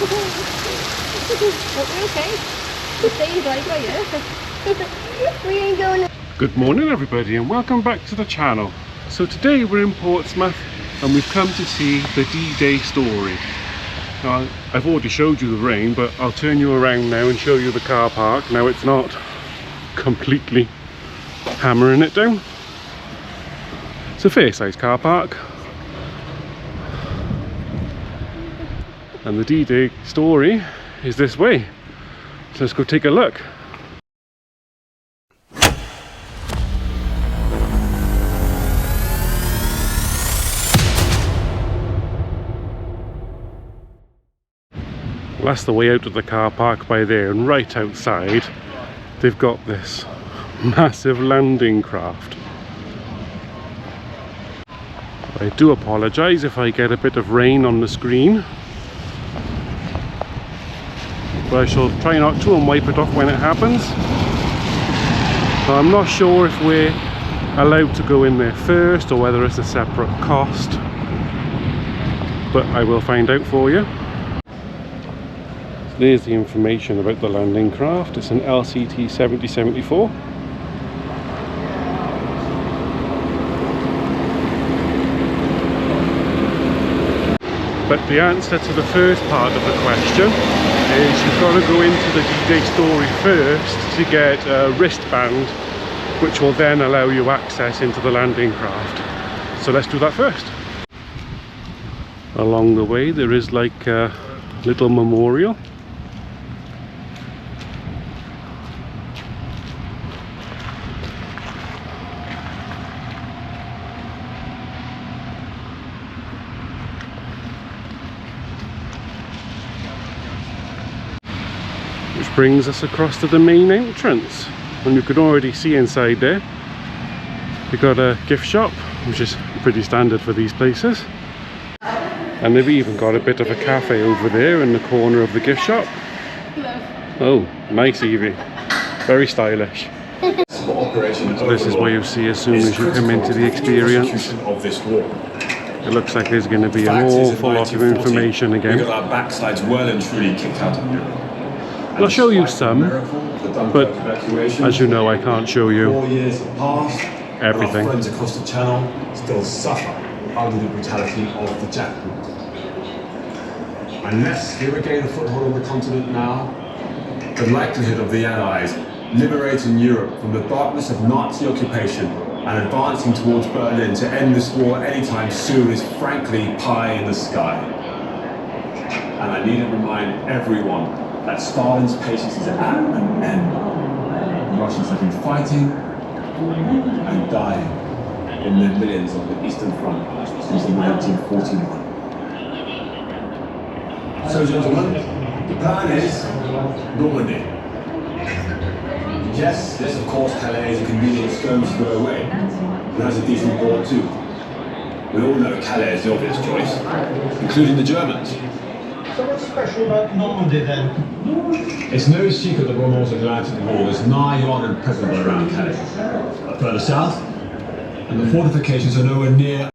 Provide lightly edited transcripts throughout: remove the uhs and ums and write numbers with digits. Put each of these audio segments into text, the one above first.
Okay. Stay right by you. We ain't going. Good morning everybody and welcome back to the channel. So today we're in Portsmouth and we've come to see the D-Day story. Now I've already showed you the rain, but I'll turn you around now and show you the car park. Now it's not completely hammering it down. It's a fair sized car park. And the D-Day story is this way. So let's go take a look. Well, that's the way out of the car park by there, and right outside they've got this massive landing craft. I do apologise if I get a bit of rain on the screen, but I shall try not to and wipe it off when it happens. So I'm not sure if we're allowed to go in there first or whether it's a separate cost, but I will find out for you. There's the information about the landing craft. It's an LCT 7074. But the answer to the first part of the question is you've got to go into the D-Day story first to get a wristband, which will then allow you access into the landing craft. So let's do that first. Along the way there is like a little memorial. Which brings us across to the main entrance, and you can already see inside there they've got a gift shop, which is pretty standard for these places, and they've even got a bit of a cafe over there in the corner of the gift shop. Oh, nice, Evie, very stylish. So this is what you see as soon as you come into the experience. It looks like there's going to be an awful lot of information again. Our backsides well and truly kicked out of Europe. I'll show you some, but as you know I can't show you 4 years have passed, everything. Our friends across the channel still suffer under the brutality of the jackboot. Unless we regain a foothold on the continent now, the likelihood of the Allies liberating Europe from the darkness of Nazi occupation and advancing towards Berlin to end this war anytime soon is frankly pie in the sky. And I need to remind everyone that Stalin's patience is at an end. The Russians have been fighting and dying in the millions on the Eastern Front since 1941. So gentlemen, the plan is Normandy. Yes, of course, Calais is a convenient stone's throw away, but has a decent board too. We all know Calais is the obvious choice, including the Germans. So what's special about Normandy then? It's no secret that we're North Atlantic Wall is nigh on and impregnable around Calais. But further south, and the fortifications are nowhere near.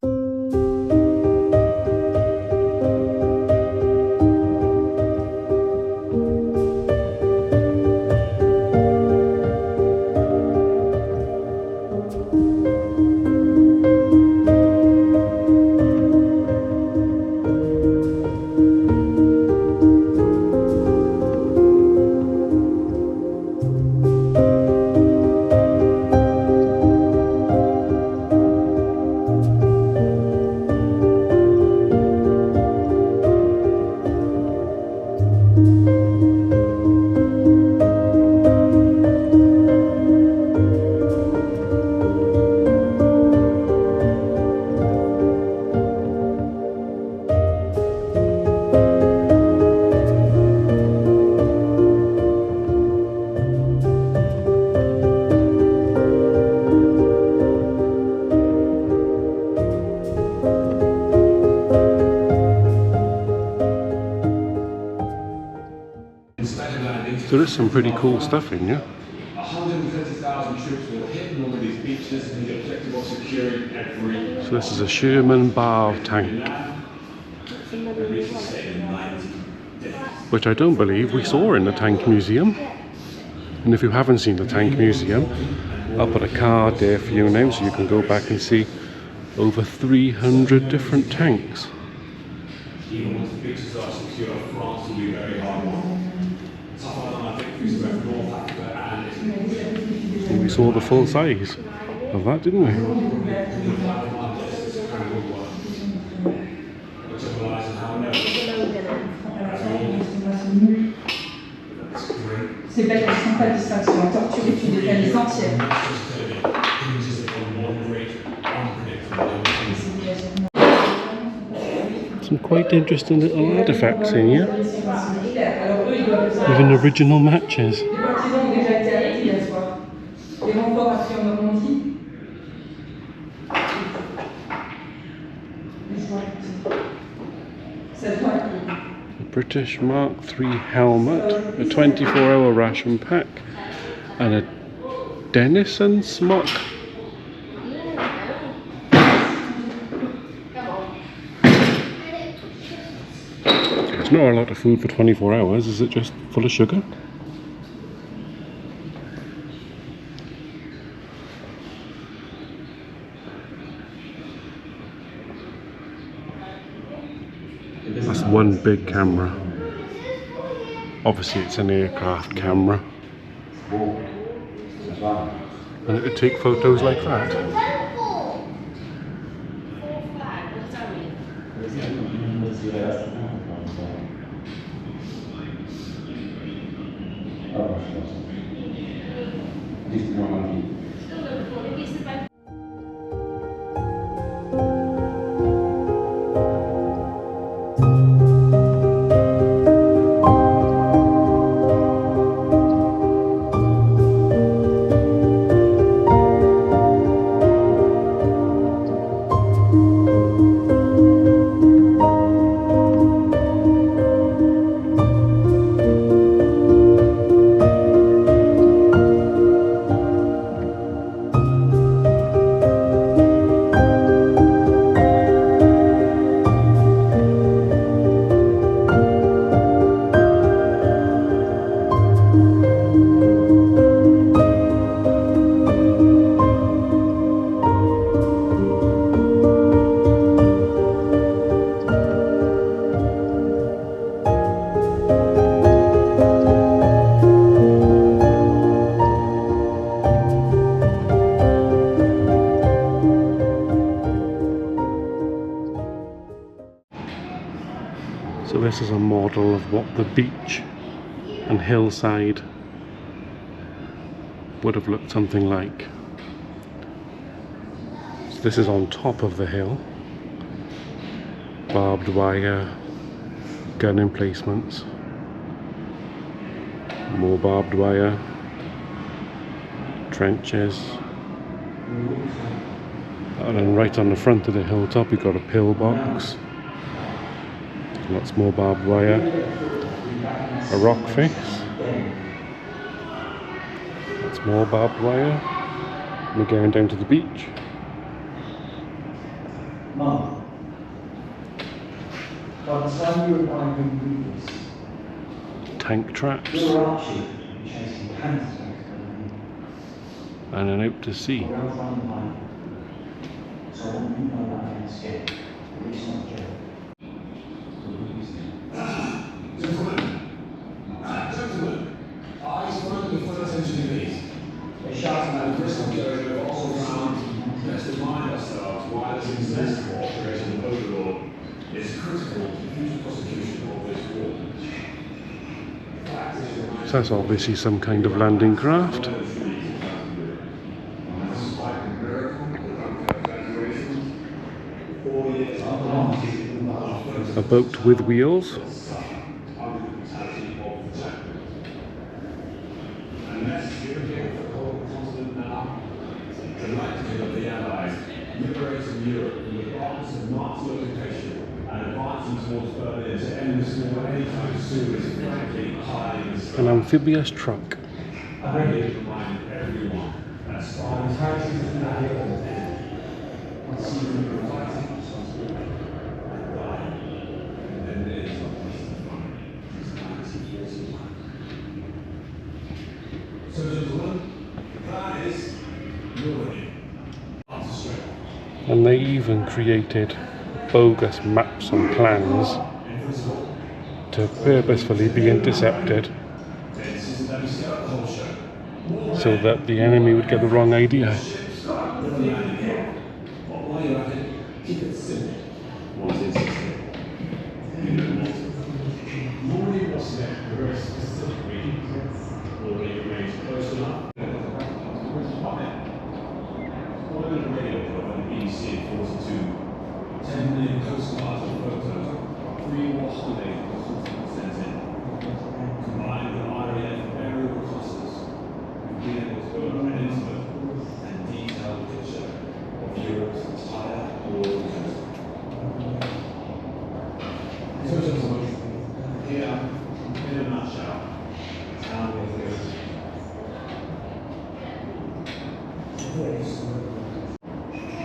So there's some pretty cool stuff in here. 130,000 troops will hit Normandy's beaches with the objective of securing every... So this is a Sherman Bar tank. Every 90 days. which I don't believe we saw in the Tank Museum. And if you haven't seen the Tank Museum, I'll put a card there for you now so you can go back and see over 300 different tanks. Even once the beaches are secure, France will be very hard won. Tougher than I think we both North Africa and And we saw the full size of that, didn't we? Ces bêtes ne sont pas distractions. Torturer une détaillée entière. Some quite interesting little artifacts in here. Even original matches. Les partisans ont déjà été arrêtés hier soir. Les renforts appris en Normandie. Ça doit être. A British Mark III helmet, a 24-hour ration pack, and a Denison smock. It's not a lot of food for 24 hours, is it just full of sugar? That's one big camera. Obviously it's an aircraft camera. And it would take photos like that. So this is a model of what the beach and hillside would have looked something like. So this is on top of the hill. Barbed wire, gun emplacements, more barbed wire, trenches, and then right on the front of the hilltop you've got a pillbox. Lots more barbed wire, a rock face, lots more barbed wire. We're going down to the beach. Mum, by the time you were buying these, Tank traps, you were Archie chasing panthers and then out to sea. around the line. So I want you to know that I'm scared. At least not Joe. Gentlemen, I spoke with full attention to these. They shouted At at the the risk of crystal going over old ground, let's remind ourselves why this exists for Operation Overlord is critical to the future prosecution of this war. So that's obviously some kind of landing craft. A boat with wheels. The likelihood of the Allies liberating Europe from the darkness of Nazi occupation and advancing towards Berlin to end this war anytime soon is frankly high in the sky. An amphibious truck. I really remind everyone that Stalin is fighting to the end. And then there is a place to find. And they even created bogus maps and plans to purposefully be intercepted so that the enemy would get the wrong idea.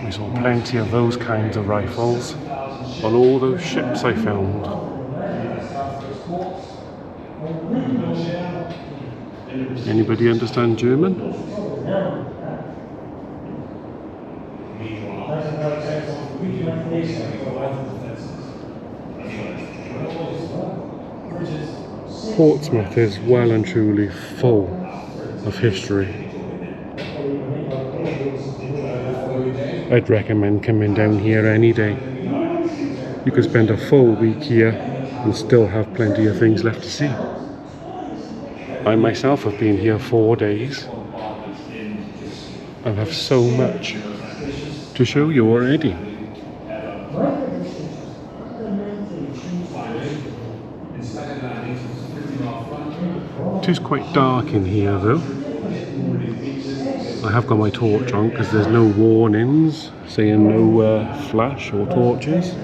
We saw plenty of those kinds of rifles on all those ships I filmed. Anybody understand German? Portsmouth is well and truly full of history. I'd recommend coming down here any day. You could spend a full week here and still have plenty of things left to see. I myself have been here 4 days and have so much to show you already. It is quite dark in here though. I have got my torch on because there's no warnings saying no flash or torches.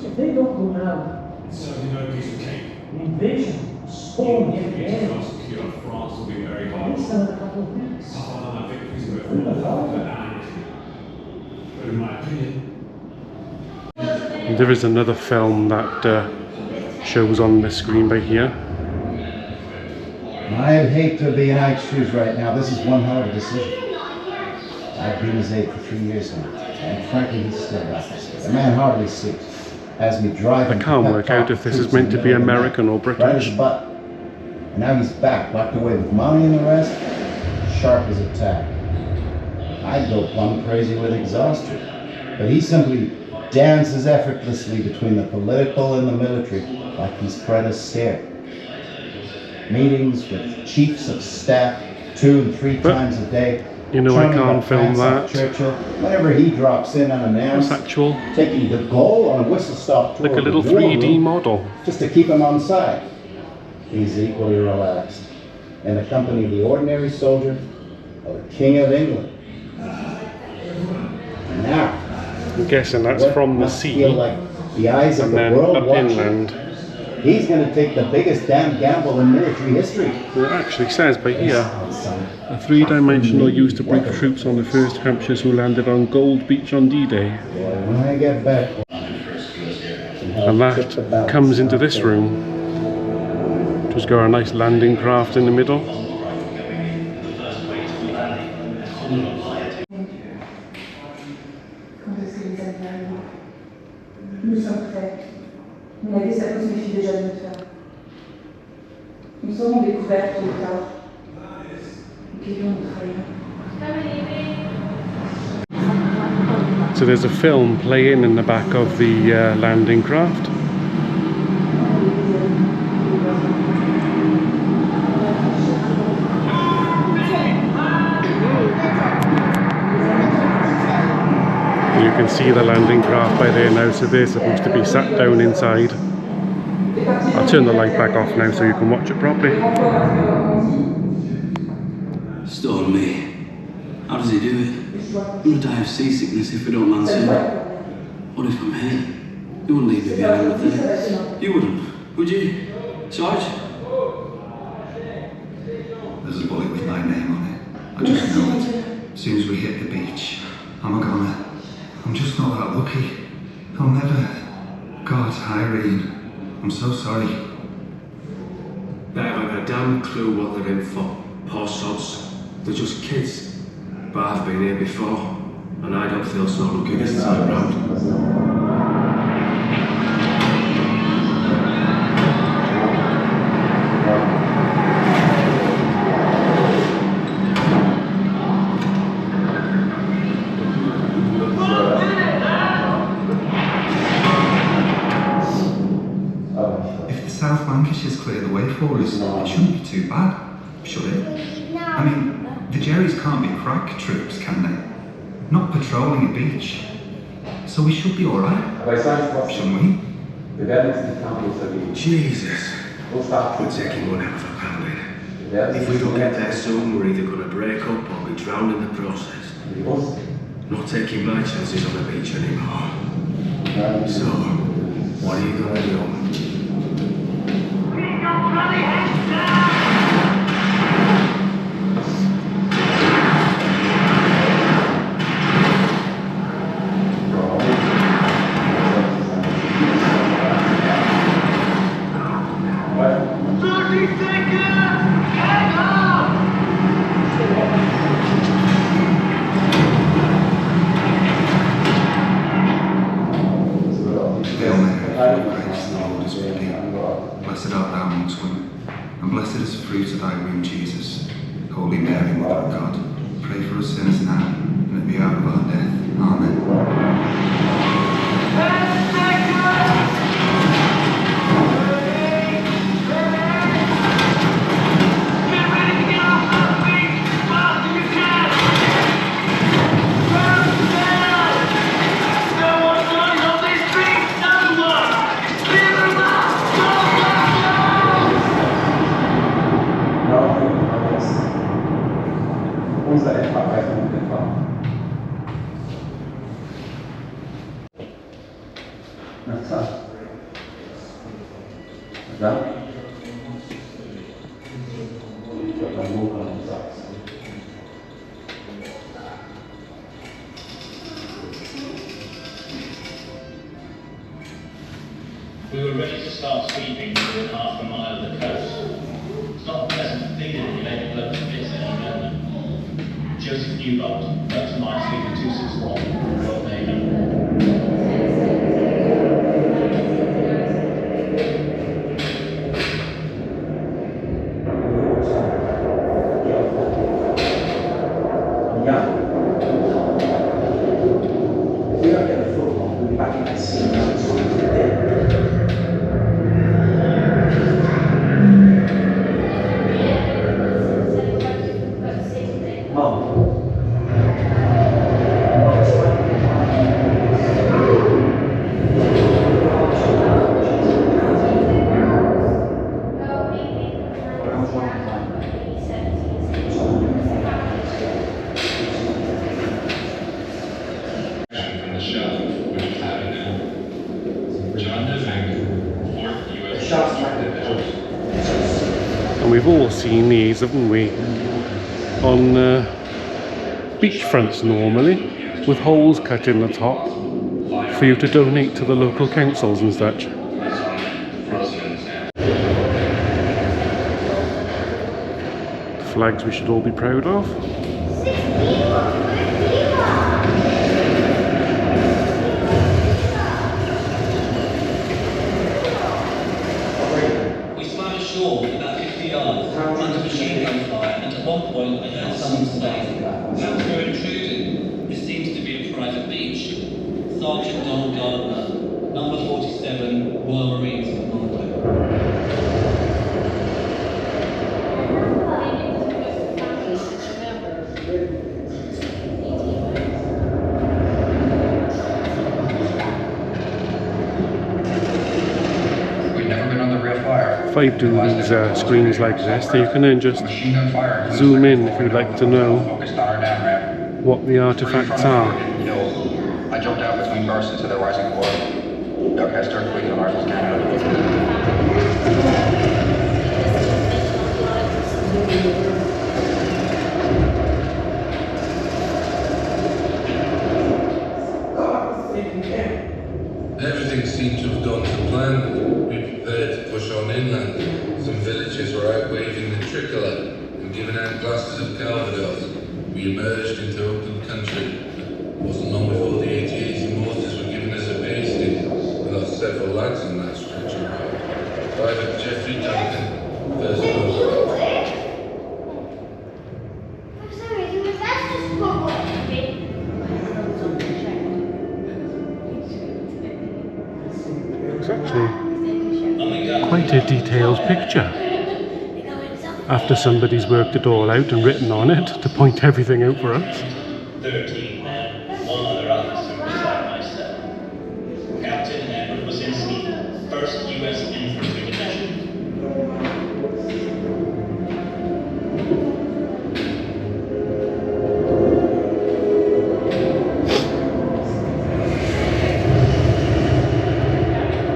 If they don't go now, it's certainly no piece of cake. The invasion, storm, France will be very hard. It's another couple of weeks. But in my opinion, there is another film that shows on the screen by here. I'd hate to be in Ike's shoes right now. This is one hell of a decision. I've been his aide for 3 years now, and frankly, he's still got this. The man hardly sleeps. Has me driving. I can't work out if this is meant to be American or Right British. as a butt. And now he's back, locked away with mommy and the rest, sharp as a tack. I'd go plumb crazy with exhaustion, but he simply dances effortlessly between the political and the military like he's Fred Astaire. Meetings with chiefs of staff 2 and 3 times a day. You know I can't film that. Churchill, whenever he drops in unannounced, What's actual? taking de Gaulle on a whistle-stop tour Like a of little the war 3D room, model. just to keep him on side. He's equally relaxed in the company of the ordinary soldier of the King of England. And now, I'm guessing that's what from the must sea feel like the eyes of and the then world up watching. inland. He's going to take the biggest damn gamble in military history. It actually says by here, a 3-dimensional used to brief troops on the 1st Hampshires who landed on Gold Beach on D-Day. When I get back, And that comes into this room. Just got a nice landing craft in the middle. Nous sommes prêts. Mais la guerre, ça se méfie déjà de notre faire. Nous serons découverts tôt ou tard. Nous quitterons notre travail. So there's a film playing in the back of the landing craft. You can see the landing craft by there now, so they're supposed to be sat down inside. I'll turn the light back off now so you can watch it properly. Stone me. How does he do it? I'm gonna die of seasickness if we don't land soon. What if I'm here? You wouldn't leave me behind up there. You wouldn't, would you? Sarge? There's a bullet with my name on it. I just know it. As soon as we hit the beach, I'm a goner. I'm just not that lucky. I'll never. God, Irene. I'm so sorry. They haven't a damn clue what they're in for. Poor sods. They're just kids. But I've been here before, and I don't feel so lucky this time round. If the South Lancashires clear the way for us, it shouldn't be too bad, should it? I mean, the Jerrys can't be crack troops, can they? Not patrolling a beach. So we should be alright, shouldn't we? Jesus. We're taking one hell of a pounding. If we don't get there soon, we're either going to break up or be drowned in the process. Not taking my chances on the beach anymore. So, what are you going to do? Blessed art thou amongst women, and blessed is the fruit of thy womb, Jesus. Holy Mary, Mother of God, pray for us sinners now, and at the hour of our death. Amen. We were ready to start sweeping within half a mile of the coast. It's not a pleasant feeling to make a bloke spit any moment. Joseph Newbold, Dr. Mine Sleeper 261, Royal Navy. And we've all seen these, haven't we, on beachfronts normally, with holes cut in the top for you to donate to the local councils and such. Flags we should all be proud of. We swam ashore about 50 yards under machine gun fire, and at one point I heard someone say, "Sounds we're intruding. This seems to be a private beach." Sergeant Donald Gardner, number 47, Royal Marines of Monaco. If I do these screens like this, then you can then just zoom in if you'd like to know what the artifacts are. I jumped out between bursts into the rising core. Dockyard earthquake in Marshall's Canada. Everything seemed to have gone to plan. glasses of Calvados, we emerged into open country. It wasn't long before the 80 mortars were giving us a pasting. We lost several lads in that stretch of road. Private Jeffrey Duncan, first post. It's actually quite a detailed picture. After somebody's worked it all out and written on it to point everything out for us. 13 men, one other officer beside myself. Captain Edward Wazinski, 1st U.S. Infantry Division.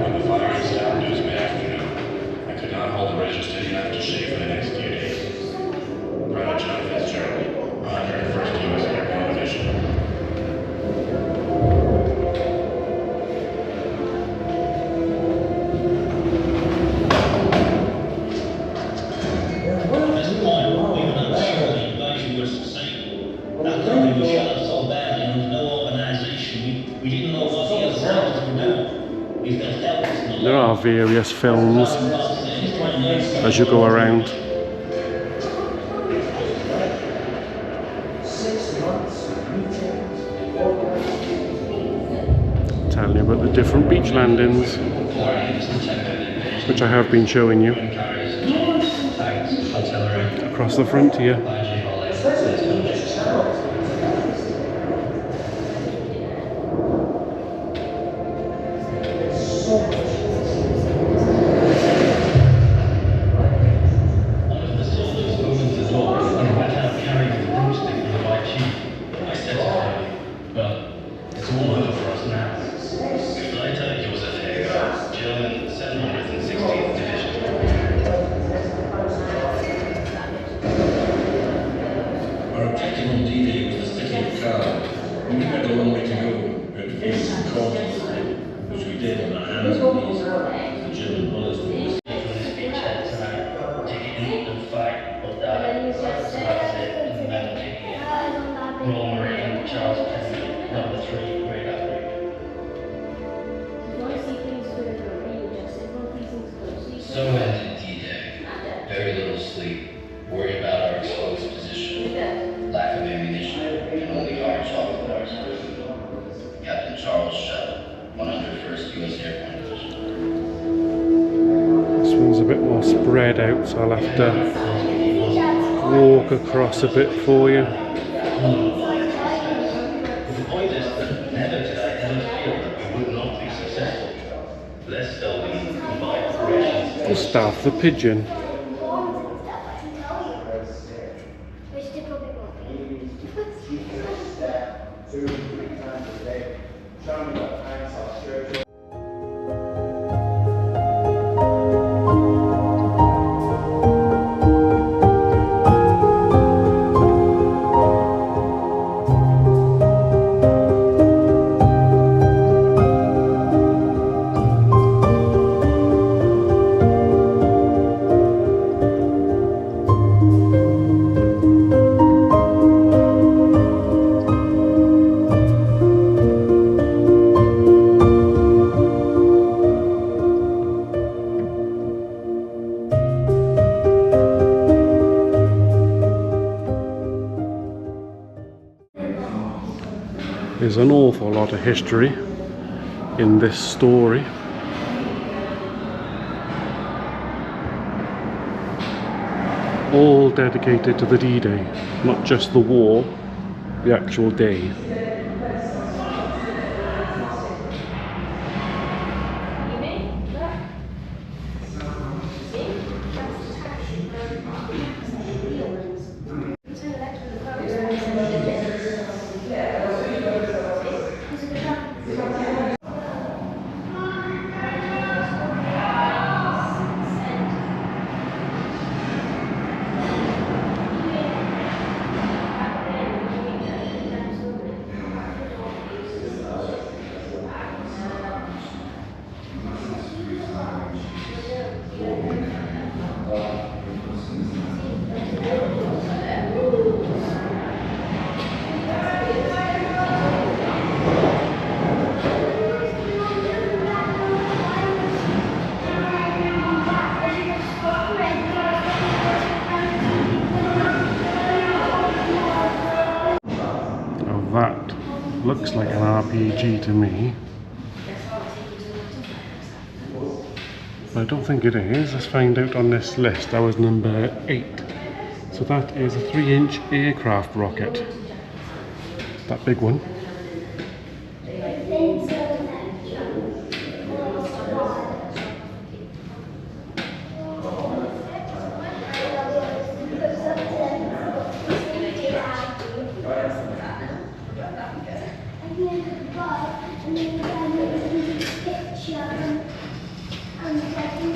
When the firing stopped, it was mid-afternoon. I could not hold the register enough to shave for the next few days. Private John Fitzgerald, 101st U.S. Airborne Division. At this point, we were not sure the invasion was succeed. Our company was shot up so badly and with no organization, we didn't know what the other rebels were doing. If they'd helped us in the There are various films as you go around. 6 months meetings, Telling you about the different beach landings, which I have been showing you across the frontier. One of the soldiers opened the door and went out carrying the broomstick and the white sheet. I said to her, well, it's all over for us now. Gefreiter Joseph Hager, German 716th Division. Our objective on D-Day was the city of Carl. We had a long way to go. We had to face some causes, which we did on our hands and knees. The German bullets were From this beachhead tonight, take it and fight or die. That's it, and the men kicking it. Royal Marine, Charles Kennedy, number 3, Great Outbreak. So ended D-Day. Very little sleep, worry about our exposed position, lack of ammunition, and only hard chocolate bars. Captain Charles Shell, 101st U.S. Airborne Division. This one's a bit more spread out, so I'll have to walk across a bit for you. The point is that never did I ever feel that we would not be successful. Less so in combined operations. Gustav the pigeon. There's an awful lot of history in this story. All dedicated to the D-Day, not just the war, the actual day. looks like an RPG to me. But I don't think it is. Let's find out on this list. That was number 8. So that is a 3-inch aircraft rocket. That big one.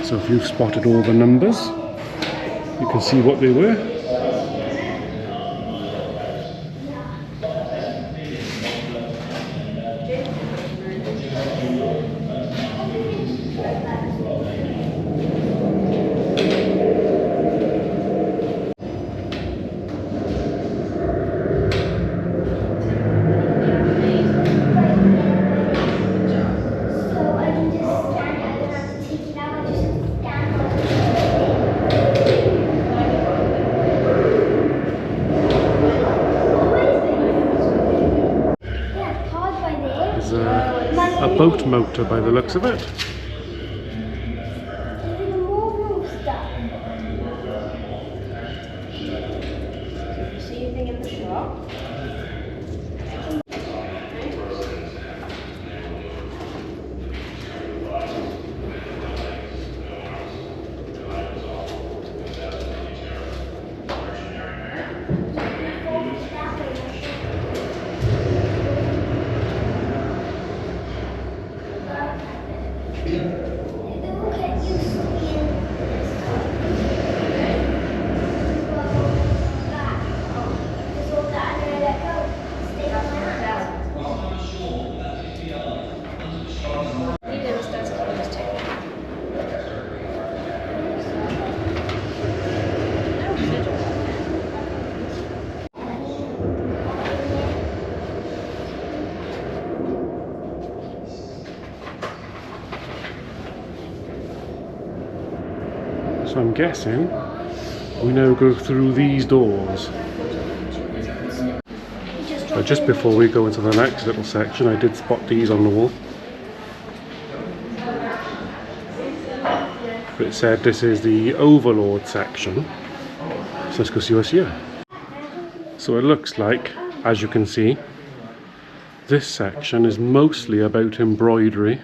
So if you've spotted all the numbers, you can see what they were. A boat motor by the looks of it. See anything in the shop? So I'm guessing we now go through these doors. But just before we go into the next little section, I did spot these on the wall. But it said this is the Overlord section. So let's go see what's here. So it looks like, as you can see, this section is mostly about embroidery.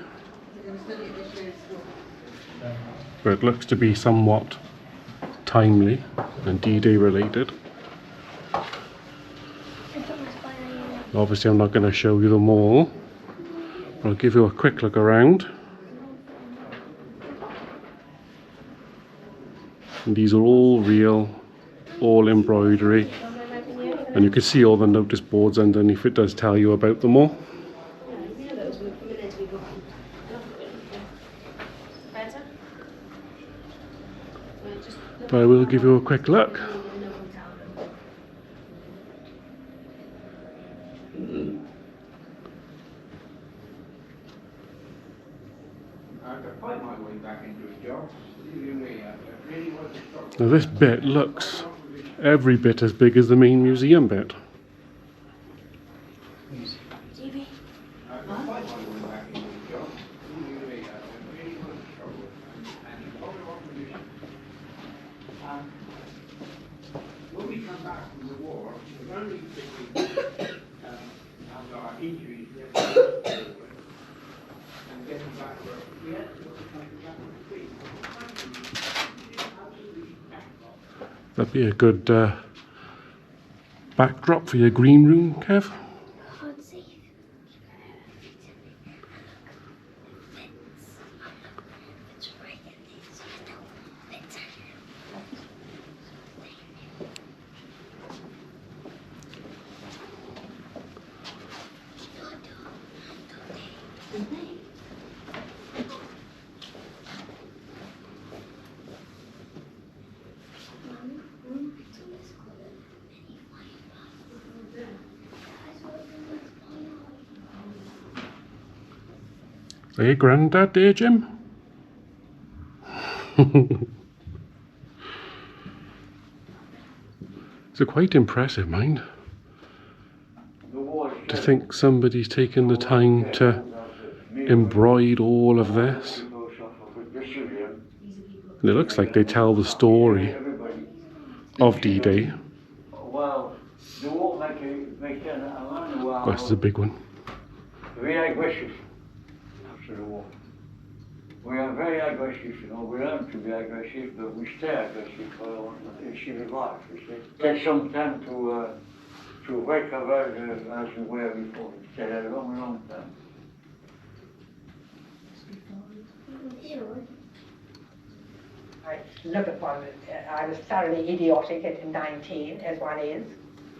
But it looks to be somewhat timely and D-Day related. Obviously I'm not going to show you them all, but I'll give you a quick look around. And these are all real, all embroidery, and you can see all the notice boards underneath. It does tell you about them all. But I will give you a quick look. Now this bit looks every bit as big as the main museum bit. When we come back from the war, the only thing we have our injuries and getting back where we had to come back with the feet. That'd be a good backdrop for your green room, Kev. Hey, Grandad, dear Jim. It's a quite impressive, mind. The war To think somebody's taken the time to embroider all of this. And it looks like they tell the story of D-Day. This is a big one. Very aggressive after the war. We are very aggressive, you know. We learn to be aggressive, but we stay aggressive for civil life, you see. It takes some time to recover as we were before. It takes a long, long time. I look upon it, I was thoroughly idiotic at 19, as one is,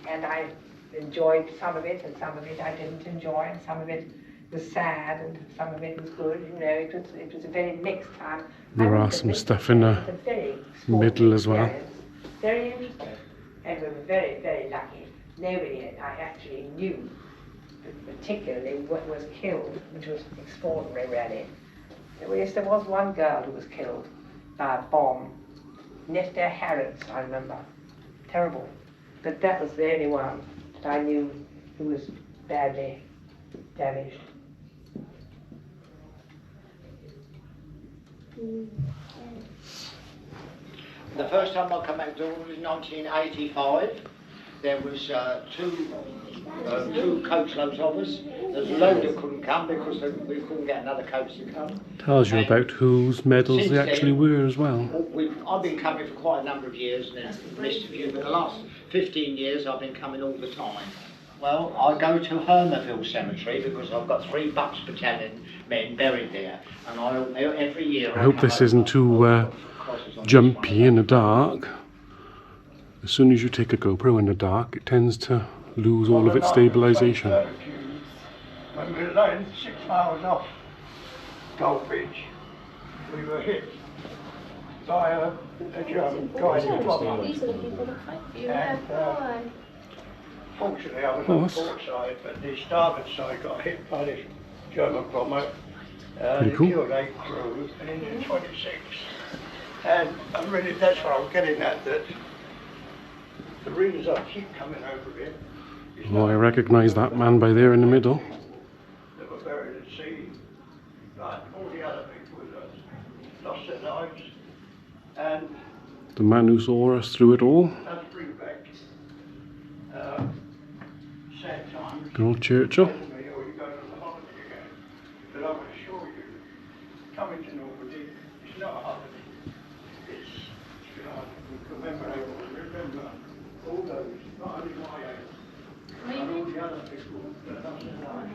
and I enjoyed some of it, and some of it I didn't enjoy, and some of it was sad, and some of it was good. You know, it was a very mixed time. There are some stuff in the middle as well. Very interesting, and we were very, very lucky. Nobody I actually knew, particularly what was killed, which was extraordinary, really. There was one girl who was killed by a bomb. Nesta Harrods, I remember. Terrible. But that was the only one that I knew who was badly damaged. The first time I came back to Dorset was 1985. There was two coachloads of us. There's a load that couldn't come because we couldn't get another coach to come. Tells you about whose medals they actually were as well. I've been coming for quite a number of years, and I've missed a few, but the last 15 years I've been coming all the time. Well, I go to Hermerville Cemetery because I've got 3 Bucks Battalion men buried there, and every year I hope this isn't too jumpy in the dark. As soon as you take a GoPro in the dark, it tends to lose all of its stabilisation. When we were laying 6 miles off Goldbridge, we were hit by a German guided bomber. And fortunately I was on the port side, but the starboard side got hit by this German bomber. It killed 8 crew and injured 26. And really that's what I'm getting at, that the reasons I keep coming over here. Oh, I recognise that man by there in the middle. They were buried at sea, like all the other people lost their lives. And The man who saw us through it all. that's bring back sad times. Good old Churchill. But I can assure you, coming to Normandy, it's not a holiday. It's we commemorate, remember all those, not only my age, and all the other people that lost their lives.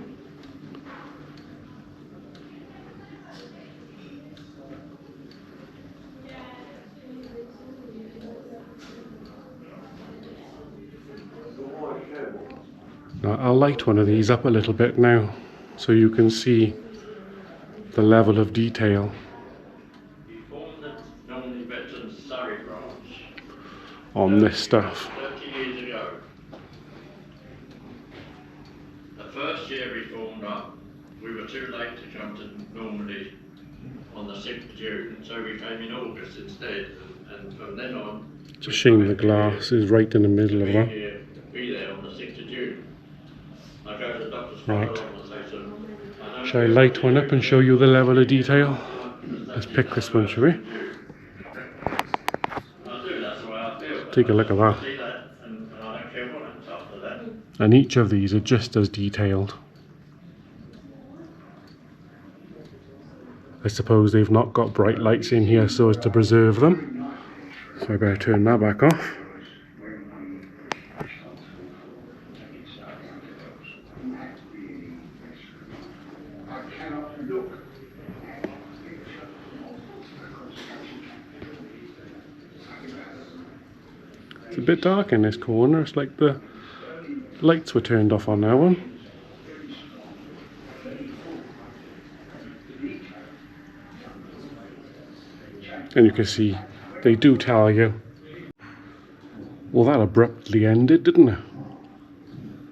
Now, I'll light one of these up a little bit now so you can see the level of detail. He formed the Normandy Veterans Surrey branch On this stuff. 30 years ago. The first year we formed up, we were too late to come to Normandy on the 6th of June, so we came in August instead, and from then on... It's a shame the glass is right in the middle of that. Be there on the 6th of June. I go to the doctor's Right. and say to him, Shall I light one up and show you the level of detail? Let's pick this one, shall we? Take a look at that. And each of these are just as detailed. I suppose they've not got bright lights in here so as to preserve them. So I better turn that back off. It's a bit dark in this corner. It's like the lights were turned off on that one. And you can see they do tell you. Well, that abruptly ended, didn't it?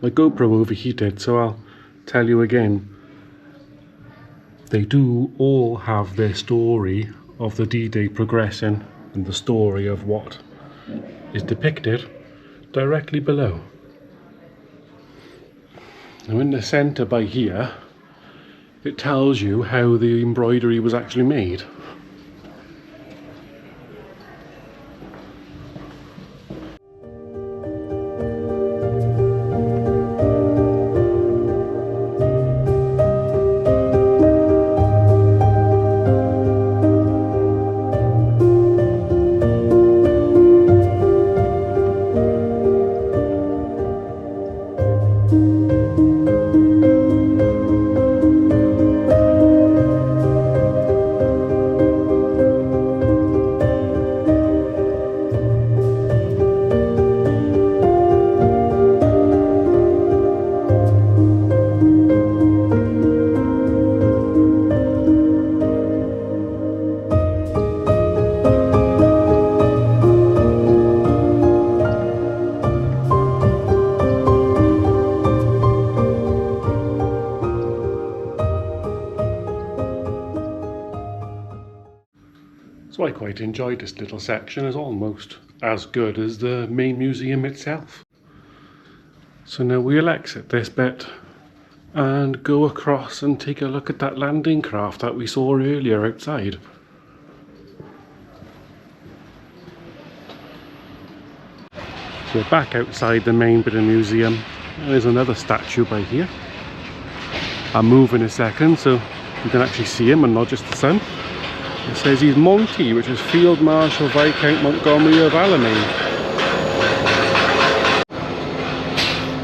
My GoPro overheated, so I'll tell you again. They do all have their story of the D-Day progressing and the story of what is depicted directly below. Now in the centre by here, it tells you how the embroidery was actually made. So I quite enjoyed this little section. It's almost as good as the main museum itself. So now we'll exit this bit and go across and take a look at that landing craft that we saw earlier outside. So we're back outside the main bit of the museum. There's another statue by here. I'll move in a second so you can actually see him and not just the sun. It says he's Monty, which is Field Marshal Viscount Montgomery of Alamein.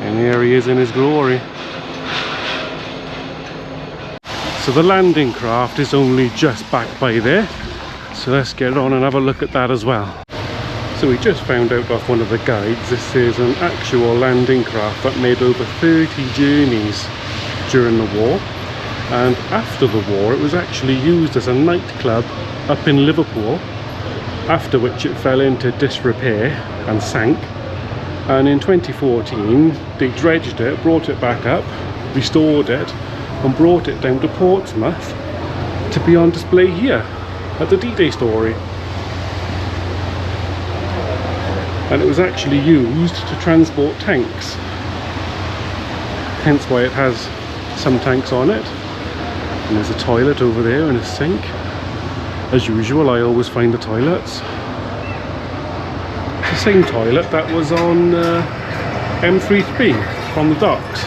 And here he is in his glory. So the landing craft is only just back by there. So let's get on and have a look at that as well. So we just found out off one of the guides, this is an actual landing craft that made over 30 journeys during the war. And after the war it was actually used as a nightclub up in Liverpool, after which it fell into disrepair and sank. And in 2014 they dredged it, brought it back up, restored it and brought it down to Portsmouth to be on display here at the D-Day story. And it was actually used to transport tanks, hence why it has some tanks on it. And there's a toilet over there and a sink. As usual, I always find the toilets. It's the same toilet that was on M33 from the docks.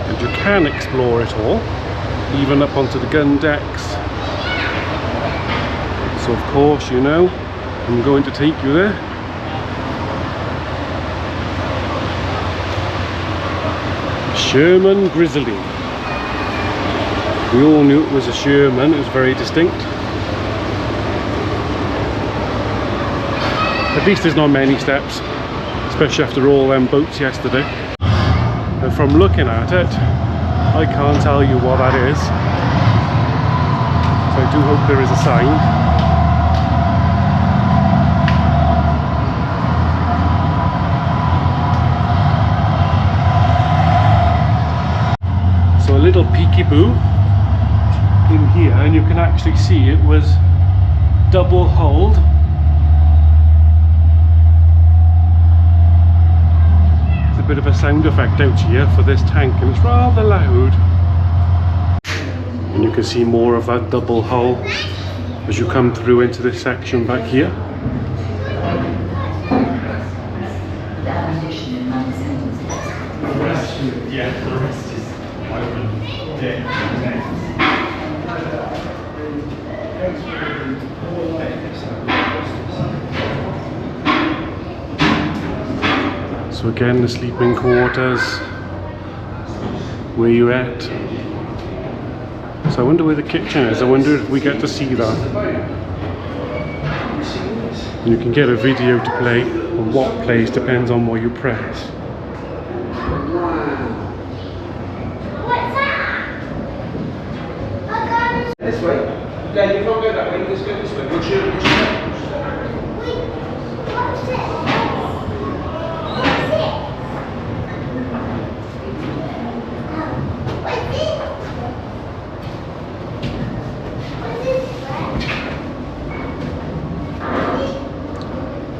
And you can explore it all, even up onto the gun decks. So of course, you know, I'm going to take you there. Sherman Grizzly. We all knew it was a Sherman, it was very distinct. At least there's not many steps, especially after all them boats yesterday. And from looking at it, I can't tell you what that is. So I do hope there is a sign. A little peekaboo in here, and you can actually see it was double hulled. There's a bit of a sound effect out here for this tank and it's rather loud. And you can see more of that double hull as you come through into this section back here. Yeah, the rest is open. So again, the sleeping quarters, where you're at. So I wonder where the kitchen is. I wonder if we get to see that. And you can get a video to play, and what plays depends on what you press. This way? Dad, you can't go that way, let's go this way. What's your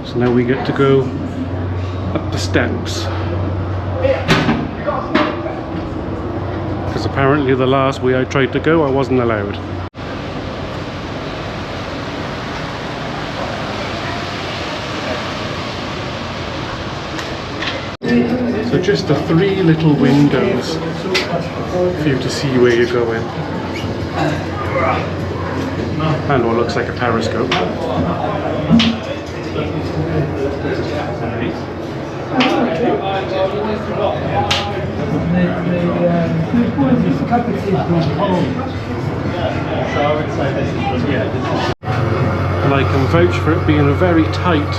So now we get to go up the steps. Because apparently the last way I tried to go I wasn't allowed. So just the 3 little windows for you to see where you're going. And what looks like a periscope. And I can vouch for it being a very tight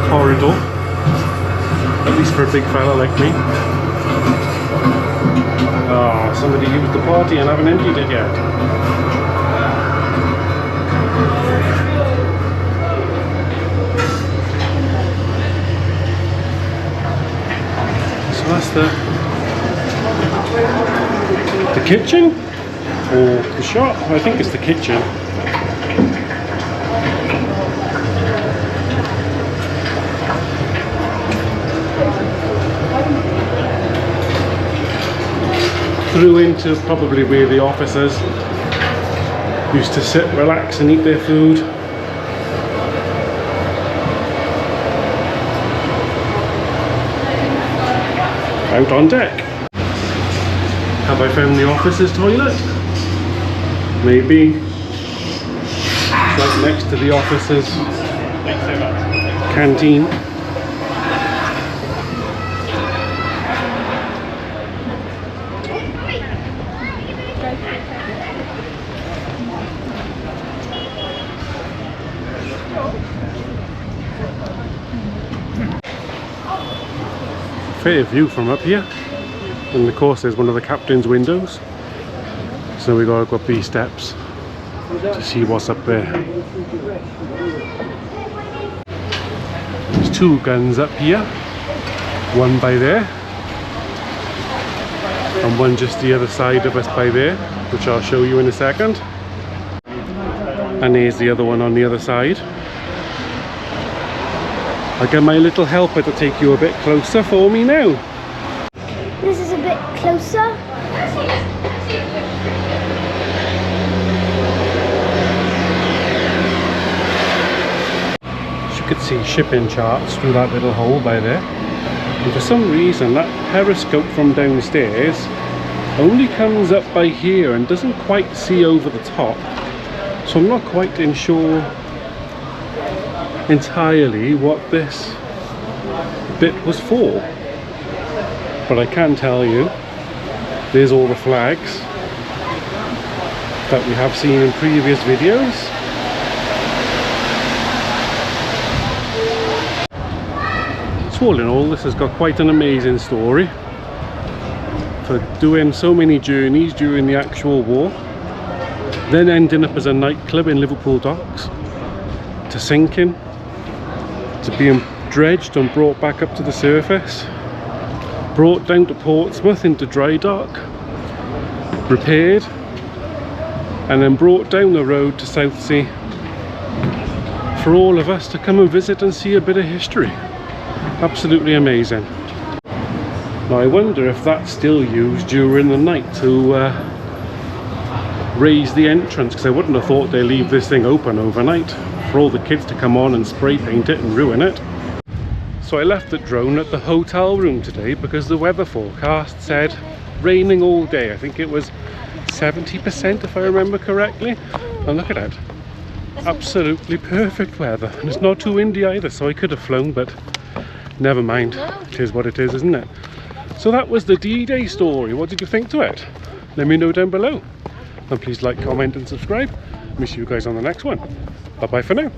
corridor, at least for a big fella like me. Oh, somebody used the party and haven't emptied it yet. So that's the kitchen, or the shop. I think it's the kitchen. Through into probably where the officers used to sit, relax and eat their food. Out on deck. Have I found the officers' toilet? Maybe. It's right next to the officers' canteen. Fair view from up here, and of course there's one of the captain's windows, so we gotta go up these steps to see what's up there. There's 2 guns up here, one by there and one just the other side of us by there, which I'll show you in a second. And there's the other one on the other side. I'll get my little helper to take you a bit closer for me now. This is a bit closer. You could see shipping charts through that little hole by there. And for some reason that periscope from downstairs only comes up by here and doesn't quite see over the top. So I'm not quite sure entirely what this bit was for, but I can tell you there's all the flags that we have seen in previous videos. So all in all, this has got quite an amazing story for doing so many journeys during the actual war, then ending up as a nightclub in Liverpool docks, to sinking, to being dredged and brought back up to the surface, brought down to Portsmouth into dry dock, repaired, and then brought down the road to Southsea for all of us to come and visit and see a bit of history. Absolutely amazing. Now I wonder if that's still used during the night to raise the entrance, because I wouldn't have thought they'd leave this thing open overnight for all the kids to come on and spray paint it and ruin it. So I left the drone at the hotel room today because the weather forecast said raining all day. I think it was 70% if I remember correctly. And look at that, absolutely perfect weather, and it's not too windy either, so I could have flown, but never mind. It is what it is, isn't it? So that was the D-Day story. What did you think to it? Let me know down below, and please like, comment and subscribe. I'll see you guys on the next one. Bye bye for now.